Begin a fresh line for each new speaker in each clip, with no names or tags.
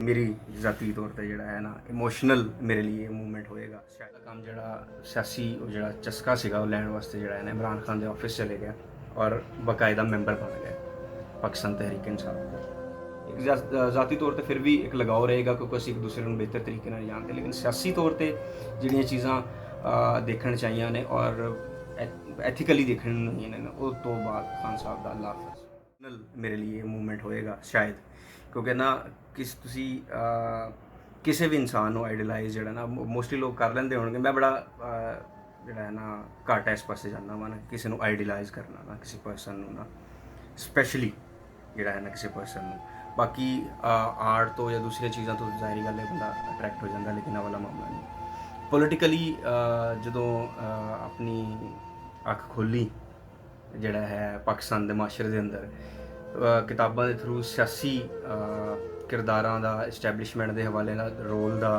मेरी ज़ाती तौर पर जोड़ा है ना इमोशनल मेरे लिए मूवमेंट होएगा। शायद काम जोड़ा सियासी जोड़ा चस्का सीगा लैंड वास्ते जोड़ा है ना इमरान खान के ऑफिस चले गया और बाकायदा मैंबर बन गया पाकिस्तान तहरीक इंसाफ को। एक ज़ाती तौर पर फिर भी एक लगाव रहेगा क्योंकि असीं एक दूसरे को बेहतर तरीके नाल जानते, लेकिन सियासी तौर पर जिहड़ियां चीज़ां देखण चाहिए ने और एथिकली देखण चाहिए ने उस तो बाद खान साहब का अल्लाह हाफिज़ मेरे लिए मूवमेंट होएगा शायद, क्योंकि ना किसी भी इंसान को आइडलाइज जोड़ा ना मोस्टली लोग कर लेंदे होणगे। मैं बड़ा जोड़ा है ना घट इस पासे जाना वा ना किसी को आइडलाइज करना ना किसी परसन ना स्पैशली जोड़ा है ना किसी परसन। बाकी आर्ट तो या दूसरी चीज़ों तो जाहिर गल है बंदा अट्रैक्ट हो जाता, लेकिन आह वाला मामला नहीं। पोलिटिकली जो अपनी अख खोली जोड़ा है पाकिस्तान के माशरे के अंदर किताबों के थ्रू सियासी किरदारां दा इस्टैबलिशमेंट के हवाले नाल रोल का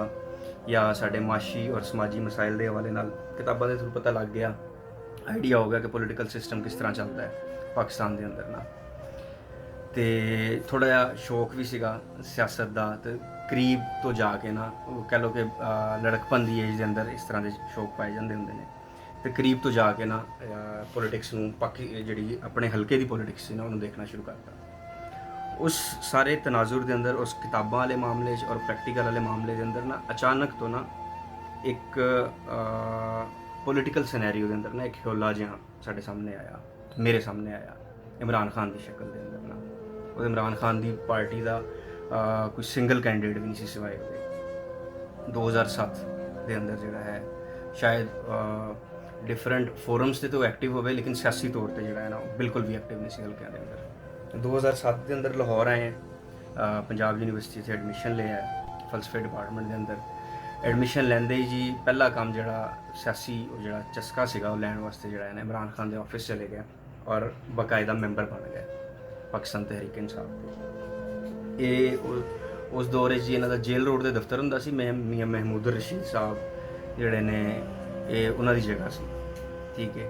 या साढ़े माशी और समाजी मसाइल के हवाले नाल किताबों के थ्रू पता लग गया, आइडिया हो गया कि पोलिटिकल सिस्टम किस तरह चलता है पाकिस्तान के अंदर ना। तो थोड़ा जहा शौक भी सीगा सियासत का, तो करीब तो जाके ना कह लो कि लड़कपन की एज के अंदर इस तरह के शौक पाए जाते होंगे ने, तो करीब तो जाके ना पोलिटिक्स पाकि जी अपने हल्के की पोलिटिक्स ना उन्होंने देखना शुरू करता। उस सारे तनाजुर के अंदर उस किताबों वाले मामले और प्रैक्टिकल वाले मामले के अंदर ना अचानक तो ना एक पोलिटिकल सिनेरियो के अंदर ना एक ख्योला जहा साढ़े सामने आया, मेरे सामने आया इमरान खान की शक्ल के अंदर ना। और इमरान खान की पार्टी का कोई सिंगल कैंडिडेट भी नहीं सिवाए 2007 के अंदर जोड़ा है शायद डिफरेंट फोरम्स से तो एक्टिव हो, लेकिन सियासी तौर पर जोड़ा है ना बिल्कुल भी एक्टिव नहीं सी हल्कों के अंदर। 2007 के अंदर लाहौर आए हैं, पंजाब यूनिवर्सिटी से एडमिशन लिया है फलसफे डिपार्टमेंट के अंदर। एडमिशन लैंदे ही जी पहला काम जोड़ा सियासी जोड़ा चस्का सीगा लैंड वास्ते जोड़ा है ना इमरान खान के ऑफिस चले गया और बाकायदा मैंबर बन गया पाकिस्तान तहरीक इंसाफ को। ये उस दौर जी इन्हों का जेल रोड के दफ्तर होंदा सी, मियाँ महमूद रशीद साहब जोड़े ने ये उन्होंने जगह सी, ठीक है।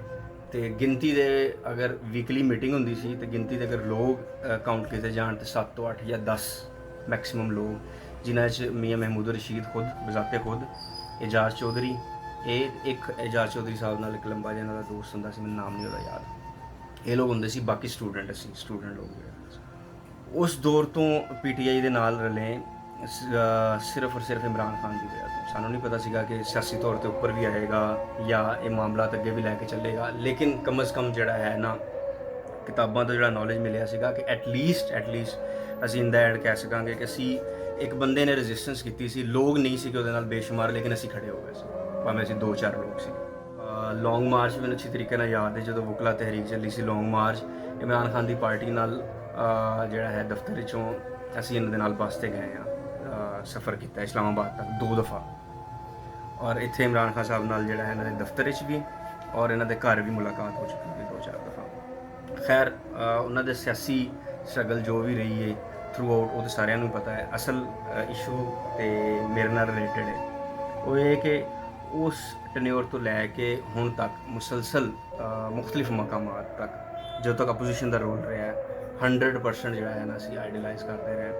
तो गिनती दे अगर वीकली मीटिंग होंदी सी तो गिनती दे अगर लोग काउंट किए जान तो 7 तो 8 या 10 मैक्सिमम लोग, जिन्हें मियाँ महमूद रशीद खुद बजाते खुद, एजाज चौधरी, एक एजाज चौधरी साहब नाल एक लंबा जिहा इन्हां दा दोस्त हुंदा सी, मैनूं नाम नहीं होता याद। ये लोग होंदे सी, बाकी स्टूडेंट लोग। उस दौर तो PTI दे नाल रले सिर्फ और सिर्फ इमरान खान की वजह तो। सानू नहीं पता सीगा कि सियासी तौर पर उपर भी आएगा या ये मामला अगे भी लैके चलेगा, लेकिन कम अज़ कम जोड़ा है ना किताबों तो जो नॉलेज मिले कि एटलीस्ट असी इन द एंड कह सकांगे कि असी एक बंदे ने रजिस्टेंस की, लोग नहीं सी कि बेशुमार, लेकिन असी खड़े हो गए, भावें असी 2-4 लोग से। लॉन्ग मार्च मैंने अच्छी तरीके याद है, जो वकला तहरीक चली सी लॉन्ग मार्च इमरान खान की पार्टी नाल जोड़ा है दफ्तर चों असी इन्होंने नाल बस से गए हैं, सफ़र किया इस्लामाबाद तक 2 दफ़ा। और इत्थे इमरान खान साहब नाल जोड़ा है इन्होंने दफ्तर भी और इन्होंने घर भी मुलाकात हो चुकी है 2-4 दफ़ा। खैर उन्होंने सियासी स्ट्रगल जो भी रही है थ्रू आउट वो तो सारे पता है। असल इशू तो मेरे नाल रिलेटिड है वो ये कि उस टन्योर तो लैके हुण तक मुसलसल मुख्तलिफ मकामात तक जो तक अपोजिशन का रोल रहा है 100% जो है ना असी आइडलाइज करते रहे।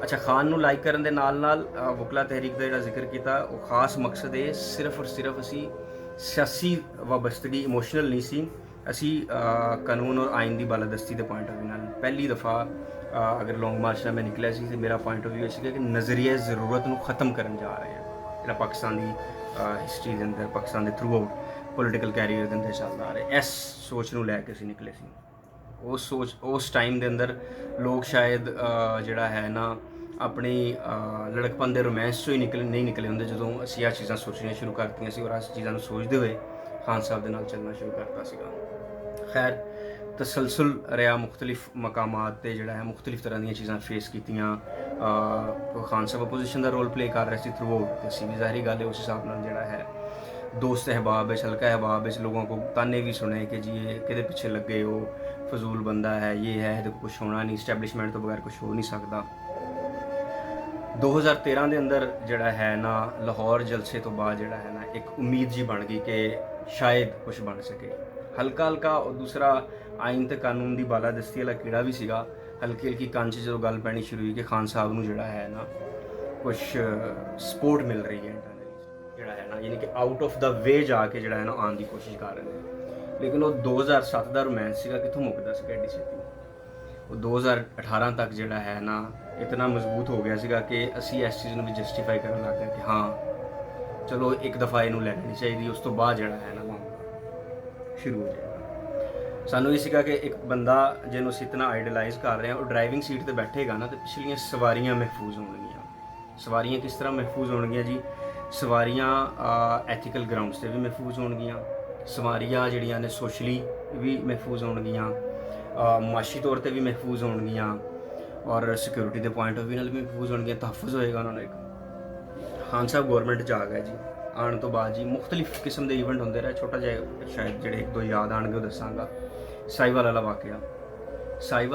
अच्छा, खान नूं लाइक करन दे नाल नाल वकला तहरीक का जो जिक्र किया वो खास मकसद है सिर्फ और सिर्फ असी सियासी वाबस्तगी इमोशनल नहीं सी, असी कानून और आइन की बालादस्ती के पॉइंट ऑफ व्यू नाल पहली दफ़ा अगर लॉन्ग मार्च में निकलिया सी तो मेरा पॉइंट ऑफ व्यू है कि नज़रिया ज़रूरत को ख़त्म करन जा रहे हैं जो पाकिस्तान की हिस्टरी के अंदर पाकिस्तान के थ्रू आउट पोलिटिकल कैरियर के अंदर चलता आ रहा है। इस सोच को लैके असी निकले सी। उस सोच उस टाइम के अंदर लोग शायद जोड़ा है ना अपनी लड़कपन के रोमांस चो ही नहीं निकले होंगे जो असी आ चीज़ां सोचनियां शुरू करती सी और इस चीज़ों सोचते हुए खान साहब के नाल चलना शुरू करता सीगा। खैर तसलसल रहा मुख्तलिफ मकामात पर जोड़ा है मुख्तलिफ तरह दी चीज़ां फेस कीतियां। खान साहब अपोजिशन का रोल प्ले कर रहे थे थ्रू आउट, असी भी ज़ाहिरी गल है उस हिसाब नाल जोड़ा है दोस्त अहबाब हल्का अहबाब लोगों को ताने भी सुने कि जी ये कि पीछे लगे हो, फजूल बंदा है, ये है तो कुछ होना नहीं, इस्टैबलिशमेंट तो बगैर कुछ हो नहीं सकता। 2013 के अंदर जोड़ा है ना लाहौर जलसे तो बाद जोड़ा है ना एक उम्मीद जी बन गई कि शायद कुछ बन सके हल्का हल्का। और दूसरा आइन ते कानून की बालादस्ती वाला कीड़ा भी सीगा ਹਲਕੀ ਹਲਕੀ ਕੰਨ 'ਚ ਜਦੋਂ ਗੱਲ ਪੈਣੀ ਸ਼ੁਰੂ ਹੋਈ ਕਿ ਖਾਨ ਸਾਹਿਬ ਨੂੰ ਜਿਹੜਾ ਹੈ ਨਾ ਕੁਝ ਸਪੋਰਟ ਮਿਲ ਰਹੀ ਹੈ ਇੰਟਰਨਲੀ, ਜਿਹੜਾ ਹੈ ਨਾ ਯਾਨੀ ਕਿ ਆਊਟ ਆਫ ਦਾ ਵੇ ਜਾ ਕੇ ਜਿਹੜਾ ਹੈ ਨਾ ਆਉਣ ਦੀ ਕੋਸ਼ਿਸ਼ ਕਰ ਰਹੇ ਨੇ। ਲੇਕਿਨ ਉਹ 2007 ਦਾ ਰੋਮਾਂਸ ਸੀਗਾ, ਕਿੱਥੋਂ ਮੁੱਕਦਾ ਸੀਗਾ ਐਡੀ ਛੇਤੀ। ਉਹ 2018 ਤੱਕ ਜਿਹੜਾ ਹੈ ਨਾ ਇਤਨਾ ਮਜ਼ਬੂਤ ਹੋ ਗਿਆ ਸੀਗਾ ਕਿ ਅਸੀਂ ਇਸ ਚੀਜ਼ ਨੂੰ ਵੀ ਜਸਟੀਫਾਈ ਕਰਨ ਲੱਗ ਗਏ ਕਿ ਹਾਂ ਚਲੋ ਇੱਕ ਦਫਾ ਇਹਨੂੰ ਲੈ ਲੈਣੀ ਚਾਹੀਦੀ, ਉਸ ਤੋਂ ਬਾਅਦ ਜਿਹੜਾ ਹੈ ਨਾ ਮਾਮਲਾ ਸ਼ੁਰੂ ਹੋ ਜਾਏਗਾ। ਸਾਨੂੰ ਇਹ ਸੀਗਾ ਕਿ ਇੱਕ ਬੰਦਾ ਜਿਹਨੂੰ ਅਸੀਂ ਇਤਨਾ ਆਈਡਲਾਈਜ਼ ਕਰ ਰਹੇ ਹਾਂ, ਉਹ ਡਰਾਈਵਿੰਗ ਸੀਟ ਤੇ ਬੈਠੇਗਾ ਨਾ ਤੇ ਪਿਛਲੀਆਂ ਸਵਾਰੀਆਂ ਮਹਿਫੂਜ਼ ਹੋਣਗੀਆਂ। ਸਵਾਰੀਆਂ ਕਿਸ ਤਰ੍ਹਾਂ ਮਹਿਫੂਜ਼ ਹੋਣਗੀਆਂ ਜੀ? ਸਵਾਰੀਆਂ ਐਥੀਕਲ ਗਰਾਊਂਡਸ ਤੇ ਵੀ ਮਹਿਫੂਜ਼ ਹੋਣਗੀਆਂ, ਸਵਾਰੀਆਂ ਜਿਹੜੀਆਂ ਨੇ ਸੋਸ਼ਲੀ ਵੀ ਮਹਿਫੂਜ਼ ਹੋਣਗੀਆਂ, ਮਾਸ਼ੀ ਤੌਰ ਤੇ ਵੀ ਮਹਿਫੂਜ਼ ਹੋਣਗੀਆਂ, ਔਰ ਸਿਕਿਉਰਿਟੀ ਦੇ ਪੁਆਇੰਟ ਆਫ ਵਿਊ ਨਾਲ ਵੀ ਮਹਿਫੂਜ਼ ਹੋਣਗੀਆਂ। ਤਹਫੁਜ਼ ਹੋਏਗਾ ਉਹਨਾਂ ਨੂੰ। ਇੱਕ ਖਾਨ ਸਾਹਿਬ ਗੌਰਮੈਂਟ 'ਚ ਆ ਗਿਆ ਜੀ। ਆਉਣ ਤੋਂ ਬਾਅਦ ਜੀ ਮੁਖਤਲਿਫ ਕਿਸਮ ਦੇ ਇਵੈਂਟ ਹੁੰਦੇ ਰਹੇ। ਛੋਟਾ ਜਿਹਾ ਸ਼ਾਇਦ ਜਿਹੜੇ ਇੱਕ ਦੋ ਯਾਦ ਆਣਗੇ ਉਹ ਦੱਸਾਂਗਾ। ਸਾਈਵਾਲ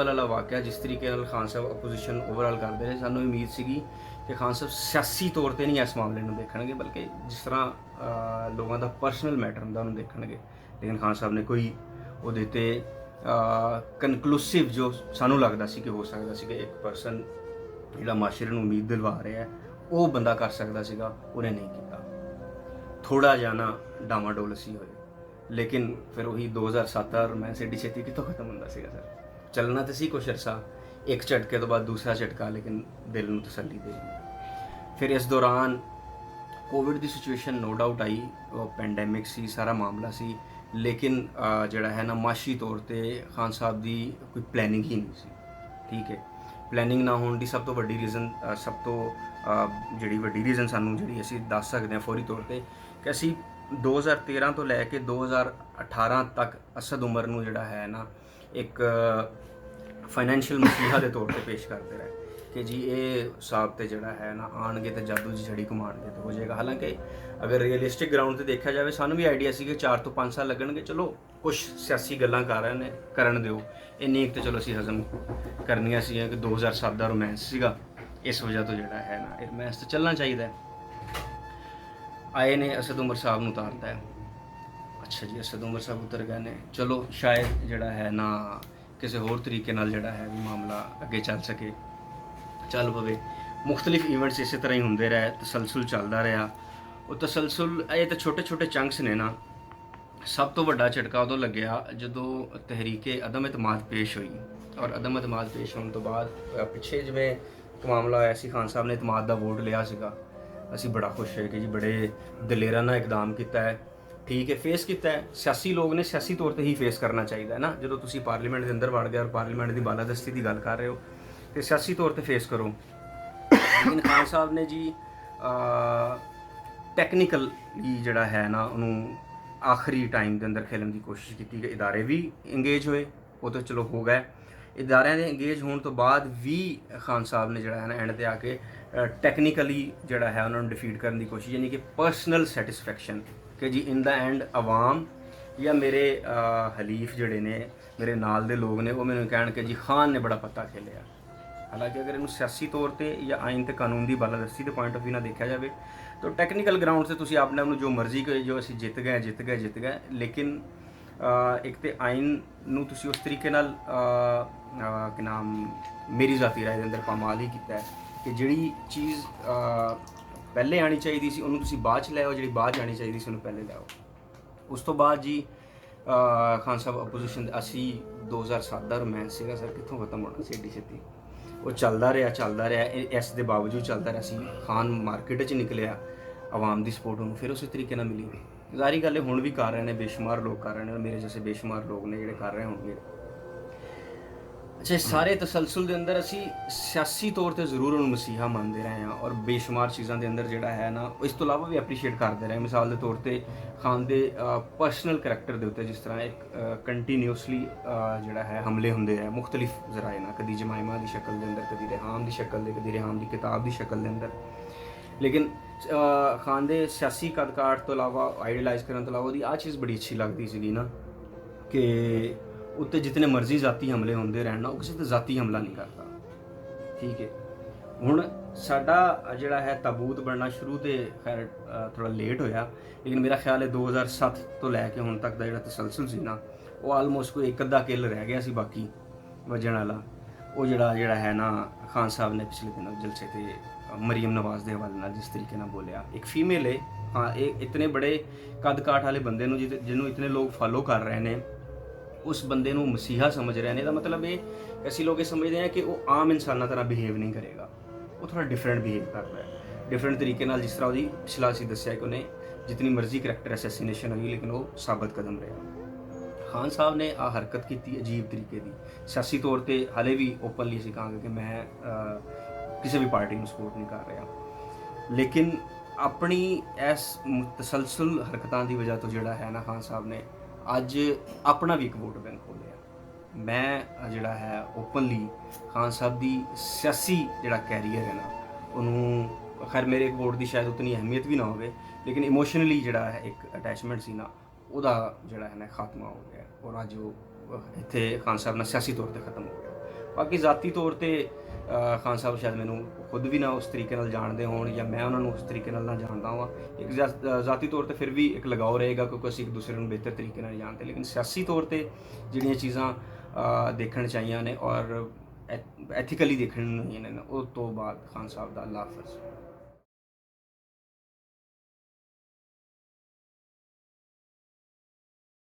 ਵਾਲਾ ਵਾਕਿਆ ਜਿਸ ਤਰੀਕੇ ਨਾਲ ਖਾਨ ਸਾਹਿਬ ਅਪੋਜੀਸ਼ਨ ਓਵਰਆਲ ਕਰਦੇ ਰਹੇ, ਸਾਨੂੰ ਉਮੀਦ ਸੀਗੀ ਕਿ ਖਾਨ ਸਾਹਿਬ ਸਿਆਸੀ ਤੌਰ ਤੇ ਨਹੀਂ ਇਸ ਮਾਮਲੇ ਨੂੰ ਦੇਖਣਗੇ, ਬਲਕਿ ਜਿਸ ਤਰ੍ਹਾਂ ਲੋਕਾਂ ਦਾ ਪਰਸਨਲ ਮੈਟਰ ਹੁੰਦਾ ਉਹਨੂੰ ਦੇਖਣਗੇ। ਲੇਕਿਨ ਖਾਨ ਸਾਹਿਬ ਨੇ ਕੋਈ ਉਹਦੇ ਤੇ ਕਨਕਲੂਸਿਵ ਜੋ ਸਾਨੂੰ ਲੱਗਦਾ ਸੀ ਕਿ ਹੋ ਸਕਦਾ ਸੀ ਕਿ ਇੱਕ ਪਰਸਨ ਜਿਹੜਾ ਮਾਸ਼ਰੇ ਨੂੰ ਉਮੀਦ ਦਿਲਵਾ ਰਿਹਾ ਉਹ ਬੰਦਾ ਕਰ ਸਕਦਾ ਸੀਗਾ, ਉਹਨੇ ਨਹੀਂ ਕੀਤਾ। ਥੋੜਾ ਜਿਹਾ ਨਾ ਡਾਮਾਡੋਲ ਸੀ ਹੋਏ। ਲੇਕਿਨ ਫਿਰ ਉਹੀ 2007 ਦਾ ਰੋਮਾਂਸ ਐਡੀ ਛੇਤੀ ਕਿੱਥੋਂ ਖਤਮ ਹੁੰਦਾ ਸੀਗਾ ਸਰ। ਚੱਲਣਾ ਤਾਂ ਸੀ ਕੁਛ ਅਰਸਾ, ਇੱਕ ਝਟਕੇ ਤੋਂ ਬਾਅਦ ਦੂਸਰਾ ਝਟਕਾ, ਲੇਕਿਨ ਦਿਲ ਨੂੰ ਤਸੱਲੀ ਦੇ। ਫਿਰ ਇਸ ਦੌਰਾਨ ਕੋਵਿਡ ਦੀ ਸਿਚੁਏਸ਼ਨ ਨੋ ਡਾਊਟ ਆਈ, ਉਹ ਪੈਂਡੈਮਿਕ ਸੀ, ਸਾਰਾ ਮਾਮਲਾ ਸੀ। ਲੇਕਿਨ ਜਿਹੜਾ ਹੈ ਨਾ ਮਾਸ਼ੀ ਤੌਰ ਤੇ ਖਾਨ ਸਾਹਿਬ ਦੀ ਕੋਈ ਪਲੈਨਿੰਗ ਹੀ ਨਹੀਂ ਸੀ। ਠੀਕ ਹੈ, ਪਲੈਨਿੰਗ ਨਾ ਹੋਣ ਦੀ ਸਭ ਤੋਂ ਵੱਡੀ ਰੀਜ਼ਨ ਜਿਹੜੀ ਵੱਡੀ ਰੀਜ਼ਨ ਸਾਨੂੰ ਜਿਹੜੀ ਅਸੀਂ ਦੱਸ ਸਕਦੇ ਹਾਂ ਫੌਰੀ ਤੌਰ ਤੇ ਕਿ ਅਸੀਂ 2013 ਤੋਂ ਲੈ ਕੇ 2018 ਤੱਕ ਅਸਦ ਉਮਰ ਨੂੰ ਜਿਹੜਾ ਹੈ ਨਾ ਇੱਕ ਫਾਈਨੈਂਸ਼ੀਅਲ ਮਸੀਹਾ ਦੇ ਤੌਰ ਤੇ ਪੇਸ਼ ਕਰਦੇ ਰਹੇ ਕਿ ਜੀ ਇਹ ਸਾਹਿਬ ਤੇ ਜਿਹੜਾ ਹੈ ਨਾ ਆਣਗੇ ਤੇ ਜਾਦੂ ਦੀ ਛੜੀ ਘੁਮਾਣਗੇ ਤੇ ਹੋ ਜਾਏਗਾ। ਹਾਲਾਂਕਿ ਅਗਰ ਰੀਅਲਿਸਟਿਕ ਗਰਾਊਂਡ ਤੇ ਦੇਖਿਆ ਜਾਵੇ ਸਾਨੂੰ ਵੀ ਆਈਡੀਆ ਸੀ ਕਿ 4 ਤੋਂ 5 ਸਾਲ ਲੱਗਣਗੇ। ਚਲੋ ਕੁਝ ਸਿਆਸੀ ਗੱਲਾਂ ਕਰ ਰਹੇ ਨੇ, ਕਰਨ ਦਿਓ, ਇੰਨੀ ਇੱਕ ਤੇ ਚਲੋ ਅਸੀਂ ਹਜ਼ਮ ਕਰਨੀਆਂ ਸੀ ਕਿ 2007 ਦਾ ਰੋਮਾਂਸ ਸੀਗਾ, ਇਸ ਵਜ੍ਹਾ ਤੋਂ ਜਿਹੜਾ ਹੈ ਨਾ ਇਹ ਰੋਮਾਂਸ ਤਾਂ ਚੱਲਣਾ ਚਾਹੀਦਾ। ਆਏ ਨੇ ਅਸਦ ਉਮਰ ਸਾਹਿਬ ਨੂੰ ਉਤਾਰਤਾ ਹੈ। ਅੱਛਾ ਜੀ, ਅਸਦ ਉਮਰ ਸਾਹਿਬ ਉਤਰ ਗਏ ਨੇ, ਚਲੋ ਸ਼ਾਇਦ ਜਿਹੜਾ ਹੈ ਨਾ ਕਿਸੇ ਹੋਰ ਤਰੀਕੇ ਨਾਲ ਜਿਹੜਾ ਹੈ ਵੀ ਮਾਮਲਾ ਅੱਗੇ ਚੱਲ ਸਕੇ, ਚੱਲ ਪਵੇ। ਮੁਖਤਲਿਫ ਇਵੈਂਟਸ ਇਸੇ ਤਰ੍ਹਾਂ ਹੀ ਹੁੰਦੇ ਰਹੇ, ਤਸਲਸਲ ਚੱਲਦਾ ਰਿਹਾ। ਉਹ ਤਸਲਸਲ ਇਹ ਤਾਂ ਛੋਟੇ ਛੋਟੇ ਚੰਕਸ ਨੇ ਨਾ। ਸਭ ਤੋਂ ਵੱਡਾ ਝਟਕਾ ਉਦੋਂ ਲੱਗਿਆ ਜਦੋਂ ਤਹਿਰੀਕੇ ਅਦਮ ਇਤਮਾਦ ਪੇਸ਼ ਹੋਈ, ਔਰ ਅਦਮ ਇਤਮਾਦ ਪੇਸ਼ ਹੋਣ ਤੋਂ ਬਾਅਦ ਪਿੱਛੇ ਜਿਵੇਂ ਇੱਕ ਮਾਮਲਾ ਹੋਇਆ ਸੀ, ਖਾਨ ਸਾਹਿਬ ਨੇ ਇਤਮਾਦ ਦਾ ਵੋਟ ਲਿਆ ਸੀਗਾ। ਅਸੀਂ ਬੜਾ ਖੁਸ਼ ਹੋਏ ਕਿ ਜੀ ਬੜੇ ਦਲੇਰਾਨਾ ਇਕਦਾਮ ਕੀਤਾ ਹੈ। ਠੀਕ ਹੈ, ਫੇਸ ਕੀਤਾ ਹੈ। ਸਿਆਸੀ ਲੋਕ ਨੇ ਸਿਆਸੀ ਤੌਰ ਤੇ ਹੀ ਫੇਸ ਕਰਨਾ ਚਾਹੀਦਾ ਹੈ ਨਾ। ਜਦੋਂ ਤੁਸੀਂ ਪਾਰਲੀਮੈਂਟ ਦੇ ਅੰਦਰ ਵੜ ਗਏ ਔਰ ਪਾਰਲੀਮੈਂਟ ਦੀ ਬਾਲਾਦਸਤੀ ਦੀ ਗੱਲ ਕਰ ਰਹੇ ਹੋ ਤੇ ਸਿਆਸੀ ਤੌਰ ਤੇ ਫੇਸ ਕਰੋ। ਲੇਕਿਨ ਖਾਨ ਸਾਹਿਬ ਨੇ ਜੀ ਟੈਕਨੀਕਲ ਜਿਹੜਾ ਹੈ ਨਾ ਉਹਨੂੰ ਆਖਰੀ ਟਾਈਮ ਦੇ ਅੰਦਰ ਖੇਲਣ ਦੀ ਕੋਸ਼ਿਸ਼ ਕੀਤੀ ਕਿ ਇਦਾਰੇ ਵੀ ਇੰਗੇਜ ਹੋਏ। ਉਹ ਤਾਂ ਚਲੋ ਹੋ ਗਏ। ਇਦਾਰਿਆਂ ਦੇ ਇੰਗੇਜ ਹੋਣ ਤੋਂ ਬਾਅਦ ਵੀ ਖਾਨ ਸਾਹਿਬ ਨੇ ਜਿਹੜਾ ਹੈ ਨਾ ਐਂਡ ਤੇ ਆ ਕੇ ਟੈਕਨੀਕਲੀ ਜਿਹੜਾ ਹੈ ਉਹਨਾਂ ਨੂੰ ਡਿਫੀਟ ਕਰਨ ਦੀ ਕੋਸ਼ਿਸ਼, ਯਾਨੀ ਕਿ ਪਰਸਨਲ ਸੈਟਿਸਫੈਕਸ਼ਨ ਕਿ ਜੀ ਇਨ ਦਾ ਐਂਡ ਆਵਾਮ ਜਾਂ ਮੇਰੇ ਹਲੀਫ ਜਿਹੜੇ ਨੇ, ਮੇਰੇ ਨਾਲ ਦੇ ਲੋਕ ਨੇ, ਉਹ ਮੈਨੂੰ ਕਹਿਣ ਕਿ ਜੀ ਖਾਨ ਨੇ ਬੜਾ ਪੱਤਾ ਖੇਲਿਆ। ਹਾਲਾਂਕਿ ਅਗਰ ਇਹਨੂੰ ਸਿਆਸੀ ਤੌਰ ਤੇ ਜਾਂ ਆਇਨ ਤੇ ਕਾਨੂੰਨ ਦੀ ਬਾਲਾਦਸਤੀ ਦੇ ਪੁਆਇੰਟ ਆਫ ਵਿਊ ਨਾਲ ਦੇਖਿਆ ਜਾਵੇ ਤਾਂ ਟੈਕਨੀਕਲ ਗਰਾਊਂਡ ਤੇ ਤੁਸੀਂ ਆਪਣੇ ਆਪ ਨੂੰ ਜੋ ਮਰਜ਼ੀ ਕਹੇ, ਜੋ ਅਸੀਂ ਜਿੱਤ ਗਏ। ਲੇਕਿਨ ਇੱਕ ਤੇ ਆਇਨ ਨੂੰ ਤੁਸੀਂ ਉਸ ਤਰੀਕੇ ਨਾਲ ਕਿ ਨਾਮ ਮੇਰੀ ਜ਼ਾਤੀ ਰਾਏ ਦੇ ਅੰਦਰ ਪਾਮਾਲ ਹੀ ਕੀਤਾ ਹੈ ਕਿ ਜਿਹੜੀ ਚੀਜ਼ ਪਹਿਲੇ ਆਣੀ ਚਾਹੀਦੀ ਸੀ ਉਹਨੂੰ ਤੁਸੀਂ ਬਾਅਦ 'ਚ ਲੈ ਆਓ, ਜਿਹੜੀ ਬਾਅਦ 'ਚ ਆਣੀ ਚਾਹੀਦੀ ਸੀ ਉਹਨੂੰ ਪਹਿਲੇ ਲਿਆਓ। ਉਸ ਤੋਂ ਬਾਅਦ ਜੀ ਖਾਨ ਸਾਹਿਬ ਅਪੋਜੀਸ਼ਨ, ਅਸੀਂ 2007 ਦਾ ਰੋਮਾਂਸ ਸੀਗਾ ਸਰ, ਕਿੱਥੋਂ ਖਤਮ ਹੋਣਾ ਸੀ ਏਡੀ ਛੇਤੀ। ਉਹ ਚੱਲਦਾ ਰਿਹਾ। ਇਸ ਦੇ ਬਾਵਜੂਦ ਚੱਲਦਾ ਰਿਹਾ ਸੀ। ਖਾਨ ਮਾਰਕੀਟ 'ਚ ਨਿਕਲਿਆ, ਆਵਾਮ ਦੀ ਸਪੋਰਟ ਉਹਨੂੰ ਫਿਰ ਉਸੇ ਤਰੀਕੇ ਨਾਲ ਮਿਲੀ। ਜ਼ਾਰੀ ਗੱਲ ਹੈ ਹੁਣ ਵੀ ਕਰ ਰਹੇ ਨੇ, ਬੇਸ਼ੁਮਾਰ ਲੋਕ ਕਰ ਰਹੇ ਨੇ, ਮੇਰੇ ਜੈਸੇ ਬੇਸ਼ੁਮਾਰ ਲੋਕ ਨੇ ਜਿਹੜੇ ਕਰ ਰਹੇ ਹੋਣਗੇ। ਅੱਛਾ, ਸਾਰੇ ਤਸਲਸਲ ਦੇ ਅੰਦਰ ਅਸੀਂ ਸਿਆਸੀ ਤੌਰ ਤੇ ਜ਼ਰੂਰ ਉਹਨੂੰ ਮਸੀਹਾ ਮੰਨਦੇ ਰਹੇ ਹਾਂ ਔਰ ਬੇਸ਼ੁਮਾਰ ਚੀਜ਼ਾਂ ਦੇ ਅੰਦਰ ਜਿਹੜਾ ਹੈ ਨਾ ਇਸ ਤੋਂ ਇਲਾਵਾ ਵੀ ਐਪਰੀਸ਼ੀਏਟ ਕਰਦੇ ਰਹੇ। ਮਿਸਾਲ ਦੇ ਤੌਰ ਤੇ ਖਾਨ ਦੇ ਪਰਸਨਲ ਕਰੈਕਟਰ ਦੇ ਉੱਤੇ ਜਿਸ ਤਰ੍ਹਾਂ ਇੱਕ ਕੰਟੀਨਿਊਸਲੀ ਜਿਹੜਾ ਹੈ ਹਮਲੇ ਹੁੰਦੇ ਰਹੇ ਮੁਖਤਲਿਫ ਜ਼ਰਾਏ ਨਾਲ, ਕਦੀ ਜਮਾਇਮਾ ਦੀ ਸ਼ਕਲ ਦੇ ਅੰਦਰ, ਕਦੀ ਰਿਹਾਮ ਦੀ ਸ਼ਕਲ ਦੇ, ਕਦੀ ਰਿਹਾਮ ਦੀ ਕਿਤਾਬ ਦੀ ਸ਼ਕਲ ਦੇ ਅੰਦਰ। ਲੇਕਿਨ ਖਾਨ ਦੇ ਸਿਆਸੀ ਕਦਕਾਠ ਤੋਂ ਇਲਾਵਾ, ਆਈਡੀਅਲਾਈਜ਼ ਕਰਨ ਤੋਂ ਇਲਾਵਾ ਉਹਦੀ ਆਹ ਚੀਜ਼ ਬੜੀ ਅੱਛੀ ਲੱਗਦੀ ਸੀਗੀ ਨਾ ਕਿ ਉੱਤੇ ਜਿਤਨੇ ਮਰਜ਼ੀ ਜ਼ਾਤੀ ਹਮਲੇ ਹੁੰਦੇ ਰਹਿਣ ਨਾ, ਉਹ ਕਿਸੇ 'ਤੇ ਜ਼ਾਤੀ ਹਮਲਾ ਨਹੀਂ ਕਰਦਾ। ਠੀਕ ਹੈ, ਹੁਣ ਸਾਡਾ ਜਿਹੜਾ ਹੈ ਤਾਬੂਤ ਬਣਨਾ ਸ਼ੁਰੂ ਤੇ ਖੈਰ ਥੋੜਾ ਲੇਟ ਹੋਇਆ, ਲੇਕਿਨ ਮੇਰਾ ਖਿਆਲ ਹੈ 2007 ਤੋਂ ਲੈ ਕੇ ਹੁਣ ਤੱਕ ਦਾ ਜਿਹੜਾ ਤਸਲਸਲ ਸੀ ਨਾ ਉਹ ਆਲਮੋਸਟ ਕੋਈ ਇੱਕ ਅੱਧਾ ਕਿੱਲ ਰਹਿ ਗਿਆ ਸੀ ਬਾਕੀ ਵੱਜਣ ਵਾਲਾ। ਉਹ ਜਿਹੜਾ ਹੈ ਨਾ ਖਾਨ ਸਾਹਿਬ ਨੇ ਪਿਛਲੇ ਦਿਨੋਂ ਜਲਸੇ ਤੇ ਮਰੀਮ ਨਵਾਜ਼ ਦੇ ਹਵਾਲੇ ਨਾਲ ਜਿਸ ਤਰੀਕੇ ਨਾਲ ਬੋਲਿਆ, ਇੱਕ ਫੀਮੇਲ ਹੈ, ਹਾਂ, ਇਹ ਇਤਨੇ ਬੜੇ ਕੱਦ ਕਾਠ ਵਾਲੇ ਬੰਦੇ ਨੂੰ ਜਿਹਨੂੰ ਇਤਨੇ ਲੋਕ ਫਾਲੋ ਕਰ ਰਹੇ ਨੇ, ਉਸ ਬੰਦੇ ਨੂੰ ਮਸੀਹਾ ਸਮਝ ਰਹੇ ਨੇ। ਇਹਦਾ ਮਤਲਬ ਇਹ ਅਸੀਂ ਲੋਕ ਇਹ ਸਮਝਦੇ ਹਾਂ ਕਿ ਉਹ ਆਮ ਇਨਸਾਨਾਂ ਤਰ੍ਹਾਂ ਬਿਹੇਵ ਨਹੀਂ ਕਰੇਗਾ, ਉਹ ਥੋੜਾ ਡਿਫਰੈਂਟ ਬਿਹੇਵ ਕਰ ਰਿਹਾ ਹੈ, ਡਿਫਰੈਂਟ ਤਰੀਕੇ ਨਾਲ। ਜਿਸ ਤਰ੍ਹਾਂ ਉਹਦੀ ਪਿਛਲਾ ਅਸੀਂ ਦੱਸਿਆ ਕਿ ਉਹਨੇ ਜਿਤਨੀ ਮਰਜ਼ੀ ਕਰੈਕਟਰ ਅਸੈਸੀਨੇਸ਼ਨ ਹੋਈ ਲੇਕਿਨ ਉਹ ਸਾਬਤ ਕਦਮ ਰਿਹਾ। ਖਾਨ ਸਾਹਿਬ ਨੇ ਆ ਹਰਕਤ ਕੀਤੀ ਅਜੀਬ ਤਰੀਕੇ ਦੀ, ਸਿਆਸੀ ਤੌਰ ਤੇ ਹਾਲੇ ਵੀ ਓਪਨਲੀ ਅਸੀਂ ਕਹਾਂਗੇ ਕਿ ਮੈਂ ਕਿਸੇ ਵੀ ਪਾਰਟੀ ਨੂੰ ਸਪੋਰਟ ਨਹੀਂ ਕਰ ਰਿਹਾ, ਲੇਕਿਨ ਆਪਣੀ ਇਸ ਤਸਲਸਲ ਹਰਕਤਾਂ ਦੀ ਵਜ੍ਹਾ ਤੋਂ ਜਿਹੜਾ ਹੈ ਨਾ ਖਾਨ ਸਾਹਿਬ ਨੇ ਅੱਜ ਆਪਣਾ ਵੀ ਇੱਕ ਵੋਟ ਬੈਂਕ ਖੋਲ੍ਹਿਆ। ਮੈਂ ਜਿਹੜਾ ਹੈ ਓਪਨਲੀ ਖਾਨ ਸਾਹਿਬ ਦੀ ਸਿਆਸੀ ਜਿਹੜਾ ਕੈਰੀਅਰ ਹੈ ਨਾ ਉਹਨੂੰ, ਖੈਰ ਮੇਰੇ ਵੋਟ ਦੀ ਸ਼ਾਇਦ ਉਤਨੀ ਅਹਿਮੀਅਤ ਵੀ ਨਾ ਹੋਵੇ, ਲੇਕਿਨ ਇਮੋਸ਼ਨਲੀ ਜਿਹੜਾ ਹੈ ਇੱਕ ਅਟੈਚਮੈਂਟ ਸੀ ਨਾ, ਉਹਦਾ ਜਿਹੜਾ ਹੈ ਨਾ ਖਾਤਮਾ ਹੋ ਗਿਆ ਔਰ ਅੱਜ ਉਹ ਇੱਥੇ ਖਾਨ ਸਾਹਿਬ ਨਾਲ ਸਿਆਸੀ ਤੌਰ ਤੇ ਖਤਮ ਹੋ ਗਿਆ। ਬਾਕੀ ਜ਼ਾਤੀ ਤੌਰ ਤੇ ਖਾਨ ਸਾਹਿਬ ਸ਼ਾਇਦ ਮੈਨੂੰ ਖੁਦ ਵੀ ਨਾ ਉਸ ਤਰੀਕੇ ਨਾਲ ਜਾਣਦੇ ਹੋਣ ਜਾਂ ਮੈਂ ਉਹਨਾਂ ਨੂੰ ਉਸ ਤਰੀਕੇ ਨਾਲ ਨਾ ਜਾਣਦਾ ਹਾਂ। ਇੱਕ ਜ਼ਾਤੀ ਤੌਰ ਤੇ ਫਿਰ ਵੀ ਇੱਕ ਲਗਾਓ ਰਹੇਗਾ ਕਿਉਂਕਿ ਅਸੀਂ ਇੱਕ ਦੂਸਰੇ ਨੂੰ ਬਿਹਤਰ ਤਰੀਕੇ ਨਾਲ ਜਾਣਦੇ, ਲੇਕਿਨ ਸਿਆਸੀ ਤੌਰ ਤੇ ਜਿਹੜੀਆਂ ਚੀਜ਼ਾਂ ਦੇਖਣ ਚਾਹੀਆਂ ਨੇ ਔਰ ਐਥੀਕਲੀ ਦੇਖਣ ਨੂੰ ਨੇ, ਉਸ ਤੋਂ ਬਾਅਦ ਖਾਨ ਸਾਹਿਬ ਦਾ ਅੱਲਾ ਹਾਫਿਜ਼।